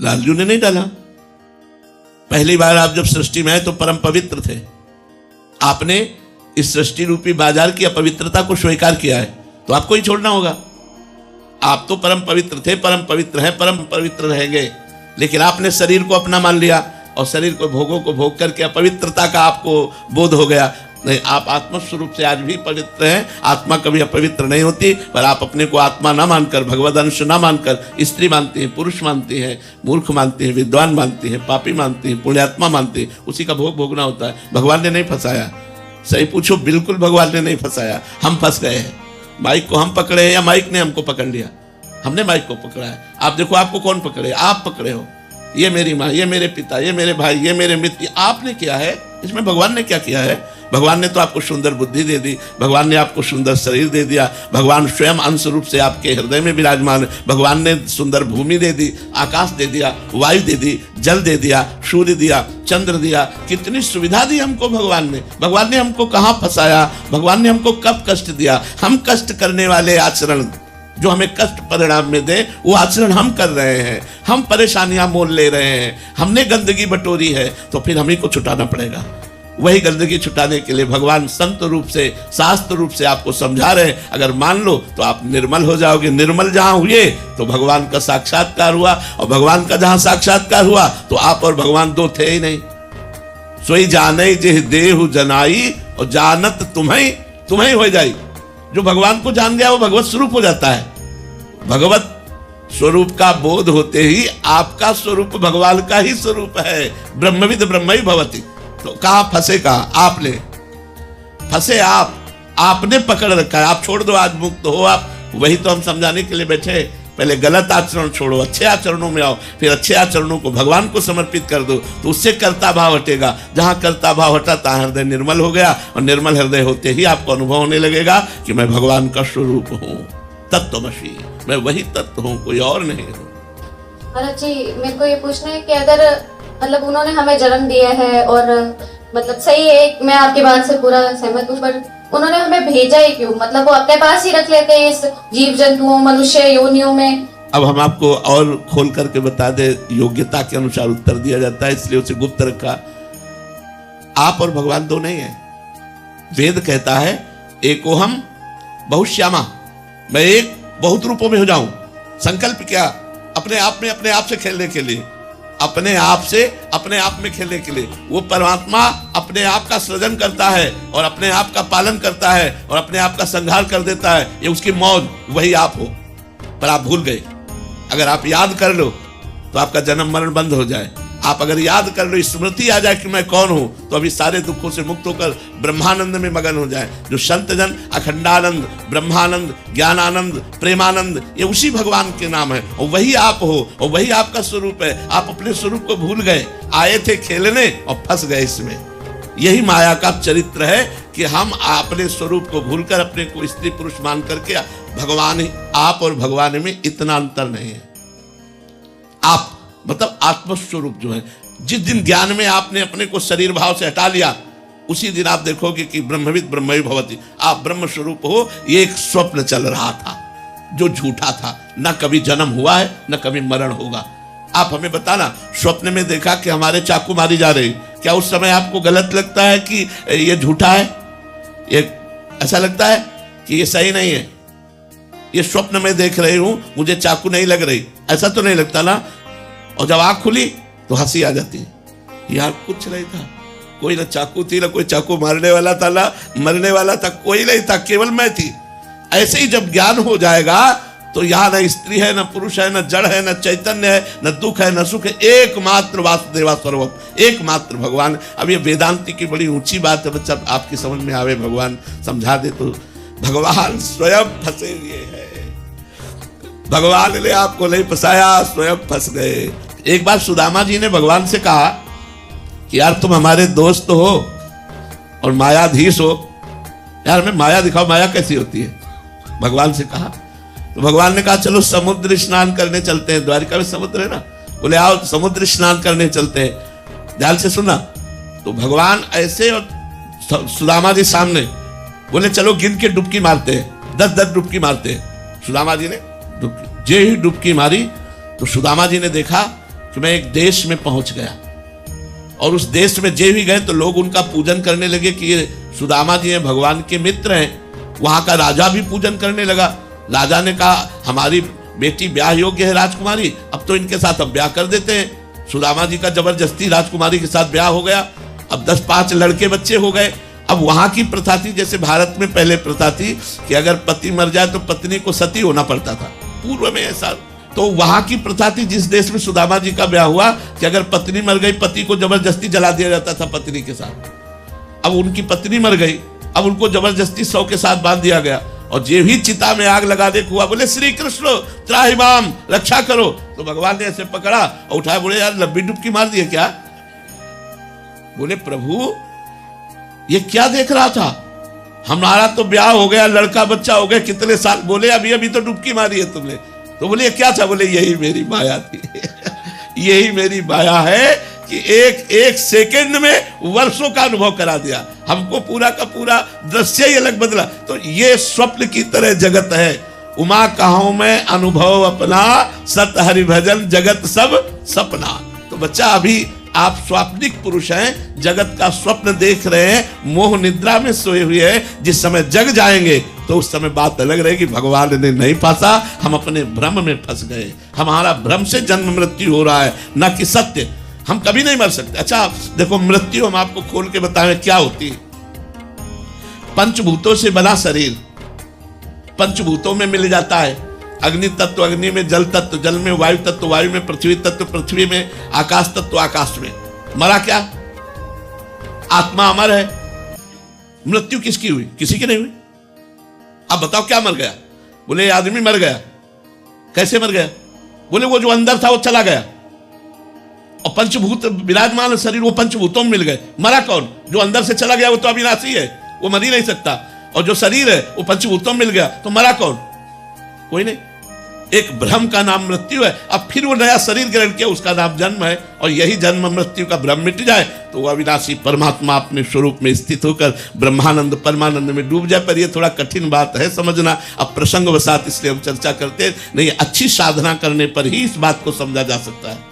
लालजू ने नहीं डाला। पहली बार आप जब सृष्टि में आए तो परम पवित्र थे, आपने इस सृष्टि रूपी बाजार की अपवित्रता को स्वीकार किया है, तो आपको ही छोड़ना होगा। आप तो परम पवित्र थे, परम पवित्र हैं, परम पवित्र रहेंगे, लेकिन आपने शरीर को अपना मान लिया और शरीर को भोगों को भोग करके अपवित्रता का आपको बोध हो गया। नहीं, आप आत्मस्वरूप से आज भी पवित्र हैं। आत्मा कभी अपवित्र नहीं होती, पर आप अपने को आत्मा ना मानकर, भगवद अंश ना मानकर स्त्री मानती हैं, पुरुष मानती हैं, मूर्ख मानती हैं, विद्वान मानती हैं, पापी मानती हैं, पुण्यात्मा मानती हैं, उसी का भोग भोगना होता है। भगवान ने नहीं फंसाया, सही पूछो, बिल्कुल भगवान ने नहीं फंसाया, हम फंस गए हैं। माइक को हम पकड़े हैं या माइक ने हमको पकड़ लिया? हमने माइक को पकड़ा है। आप देखो, आपको कौन पकड़े? आप पकड़े हो। ये मेरी माँ, ये मेरे पिता, ये मेरे भाई, ये मेरे मित्र, आपने किया है। इसमें भगवान ने क्या किया है? भगवान ने तो आपको सुंदर बुद्धि दे दी, भगवान ने आपको सुंदर शरीर दे दिया, भगवान स्वयं अंश रूप से आपके हृदय में विराजमान है। भगवान ने सुंदर भूमि दे दी, आकाश दे दिया, वायु दे दी, जल दे दिया, सूर्य दिया, चंद्र दिया, कितनी सुविधा दी हमको भगवान ने। भगवान ने हमको कहाँ फंसाया? भगवान ने हमको कब कष्ट दिया? हम कष्ट करने वाले आचरण जो हमें कष्ट परिणाम में दे, वो आचरण हम कर रहे हैं। हम परेशानियां मोल ले रहे हैं, हमने गंदगी बटोरी है, तो फिर हम ही को छुटाना पड़ेगा। वही गंदगी छुटाने के लिए भगवान संत रूप से, शास्त्र रूप से आपको समझा रहे हैं। अगर मान लो तो आप निर्मल हो जाओगे। निर्मल जहां हुए तो भगवान का साक्षात्कार हुआ, और भगवान का जहां साक्षात्कार हुआ तो आप और भगवान दो थे ही नहीं। सोई जाने जेह देहु जनाई, और जानत तुम्हें हो जाई। जो भगवान को जान गया वो भगवत स्वरूप हो जाता है। भगवत स्वरूप का बोध होते ही आपका स्वरूप भगवान का ही स्वरूप है। ब्रह्मविद ब्रह्म ही भवति। तो कहां फंसे? कहां आपने फंसे? आपने पकड़ रखा है। आप छोड़ दो, आज मुक्त हो आप। वही तो हम समझाने के लिए बैठे। पहले गलत आचरण छोड़ो, अच्छे आचरणों में आओ, फिर अच्छे आचरणों को भगवान को समर्पित कर दो, तो उससे कर्ता भाव हटेगा। जहां कर्ता भाव हटा तहां हृदय निर्मल हो गया, और निर्मल हृदय होते ही आपको अनुभव होने लगेगा कि मैं भगवान का स्वरूप हूँ, तत्वमसि, मैं वही तत्व हूँ, कोई और नहीं हूँ। महाराज जी, मेरे को ये पूछना है कि अगर मतलब उन्होंने हमें जन्म दिया है, और मतलब सही है, मैं आपकी बात से पूरा सहमत हूँ, पर उन्होंने हमें भेजा ही क्यों? मतलब वो अपने पास ही रख लेते हैं इस जीव जंतुओं, मनुष्य योनियों में। अब हम आपको और खोल करके बता दे, योग्यता के अनुसार उत्तर दिया जाता है, इसलिए उसे गुप्त रखा। आप और भगवान दो नहीं है। वेद कहता है एकोहम बहुश्यामा, मैं एक बहुत रूपों में हो जाऊं। संकल्प क्या? अपने आप में अपने आप से खेलने के लिए, अपने आप से अपने आप में खेलने के लिए। वो परमात्मा अपने आप का सृजन करता है और अपने आप का पालन करता है और अपने आप का संहार कर देता है, ये उसकी मौज, वही आप हो। पर आप भूल गए। अगर आप याद कर लो तो आपका जन्म मरण बंद हो जाए। आप अगर याद कर लो, स्मृति आ जाए कि मैं कौन हूं, तो अभी सारे दुखों से मुक्त होकर ब्रह्मानंद में मगन हो जाए। जो संत जन अखंडानंद, ब्रह्मानंद, ज्ञानानंद, प्रेमानंद, ये उसी भगवान के नाम है, और वही आप हो, और वही आपका स्वरूप है। आप अपने स्वरूप को भूल गए, आए थे खेलने और फंस गए इसमें। यही माया का चरित्र है कि हम अपने स्वरूप को भूलकर अपने को स्त्री पुरुष मान करके भगवान, आप और भगवान में इतना अंतर नहीं है। आप मतलब आत्मस्वरूप जो है, जिस दिन ज्ञान में आपने अपने को शरीर भाव से हटा लिया, उसी दिन आप देखोगे कि ब्रह्मविद ब्रह्म ही भवति, आप ब्रह्म स्वरूप हो। ये एक स्वप्न चल रहा था जो झूठा था, न कभी जन्म हुआ है न कभी मरण होगा। आप हमें बताना, स्वप्न में देखा कि हमारे चाकू मारी जा रही, क्या उस समय आपको गलत लगता है कि ये झूठा है? ये ऐसा लगता है कि ये सही नहीं है? ये स्वप्न में देख रही हूं, मुझे चाकू नहीं लग रही, ऐसा तो नहीं लगता ना? और जब आंख खुली तो हंसी आ जाती है। यार कुछ नहीं था, कोई ना चाकू थी, ना कोई चाकू मारने वाला था, ना मरने वाला था, कोई नहीं था, केवल मैं थी। ऐसे ही जब ज्ञान हो जाएगा तो यहाँ न स्त्री है, न पुरुष है, न जड़ है, न चैतन्य है, न दुख है, न सुख है, एकमात्र वासुदेवा सर्वम, एकमात्र भगवान। अब ये वेदांति की बड़ी ऊंची बात है, बच्चा आपकी समझ में आवे, भगवान समझा दे तो। भगवान स्वयं फंसे हुए हैं, भगवान ने आपको नहीं फंसाया, स्वयं फंस गए। एक बार सुदामा जी ने भगवान से कहा कि यार तुम हमारे दोस्त हो और मायाधीश हो, यार हमें माया दिखाओ, माया कैसी होती है? भगवान से कहा तो भगवान ने कहा चलो समुद्र स्नान करने चलते हैं। द्वारिका में समुद्र है ना, बोले आओ समुद्र स्नान करने चलते हैं। ध्यान से सुना। तो भगवान ऐसे और सुदामा जी सामने बोले चलो गिन के डुबकी मारते हैं, 10-10 डुबकी मारते हैं। सुदामा जी ने जे ही डुबकी मारी तो सुदामा जी ने देखा कि मैं एक देश में पहुंच गया और उस देश में जे भी गए तो लोग उनका पूजन करने लगे कि ये सुदामा जी हैं, भगवान के मित्र हैं। वहां का राजा भी पूजन करने लगा। राजा ने कहा हमारी बेटी ब्याह योग्य है राजकुमारी, अब तो इनके साथ अब ब्याह कर देते हैं। सुदामा जी का जबरदस्ती राजकुमारी के साथ ब्याह हो गया। अब 10-5 लड़के बच्चे हो गए। अब वहां की प्रथा थी, जैसे भारत में पहले प्रथा थी कि अगर पति मर जाए तो पत्नी को सती होना पड़ता था, पूर्व में ऐसा। तो वहां की प्रथा थी जिस देश में सुदामा जी का ब्याह हुआ कि अगर पत्नी मर गई, पति को जबरदस्ती जला दिया जाता था पत्नी के साथ। अब उनकी पत्नी मर गई, अब उनको जबरदस्ती शव के साथ बांध दिया गया और जे भी चिता में आग लगा दे हुआ बोले श्री कृष्ण त्राहिमाम, रक्षा करो। तो भगवान ने ऐसे पकड़ा और उठाया, बोले यार लंबी डुबकी मार दिए क्या? बोले प्रभु ये क्या देख रहा था, हमारा तो ब्याह हो गया, लड़का बच्चा हो गया, कितने साल। बोले अभी अभी तो डुबकी मारी है तुमने। तो बोले क्या था? बोले यही मेरी माया थी यही मेरी माया है कि एक सेकंड में वर्षों का अनुभव करा दिया हमको, पूरा का पूरा दृश्य ही अलग बदला। तो ये स्वप्न की तरह जगत है। उमा कहाऊं मैं अनुभव अपना, सत हरि भजन जगत सब सपना। तो बच्चा अभी आप स्वाप्निक पुरुष हैं, जगत का स्वप्न देख रहे हैं, मोह निद्रा में सोए हुए हैं। जिस समय जग जाएंगे तो उस समय बात अलग रहेगी, भगवान ने नहीं फंसा, हम अपने भ्रम में फंस गए। हमारा भ्रम से जन्म मृत्यु हो रहा है, न कि सत्य। हम कभी नहीं मर सकते। अच्छा देखो, मृत्यु हम आपको खोल के बताएं क्या होती है। पंचभूतों से बना शरीर पंचभूतों में मिल जाता है। अग्नि तत्व अग्नि में, जल तत्व जल में, वायु तत्व वायु में, पृथ्वी तत्व पृथ्वी में, आकाश तत्व आकाश में। मरा क्या? आत्मा अमर है। मृत्यु किसकी हुई? किसी की नहीं हुई। अब बताओ क्या मर गया? बोले आदमी मर गया। कैसे मर गया? बोले वो जो अंदर था वो चला गया और पंचभूत विराजमान शरीर वो पंचभूतों में मिल गए। मरा कौन? जो अंदर से चला गया वो तो अविनाशी है, वो मर ही नहीं सकता। और जो शरीर है वो पंचभूतों में मिल गया, तो मरा कौन? कोई नहीं। एक भ्रम का नाम मृत्यु है। अब फिर वो नया शरीर ग्रहण किया, उसका नाम जन्म है। और यही जन्म मृत्यु का भ्रम मिट जाए तो वो अविनाशी परमात्मा अपने स्वरूप में स्थित होकर ब्रह्मानंद परमानंद में डूब जाए। पर ये थोड़ा कठिन बात है समझना। अब प्रसंग वसात इसलिए हम चर्चा करते नहीं, अच्छी साधना करने पर ही इस बात को समझा जा सकता है।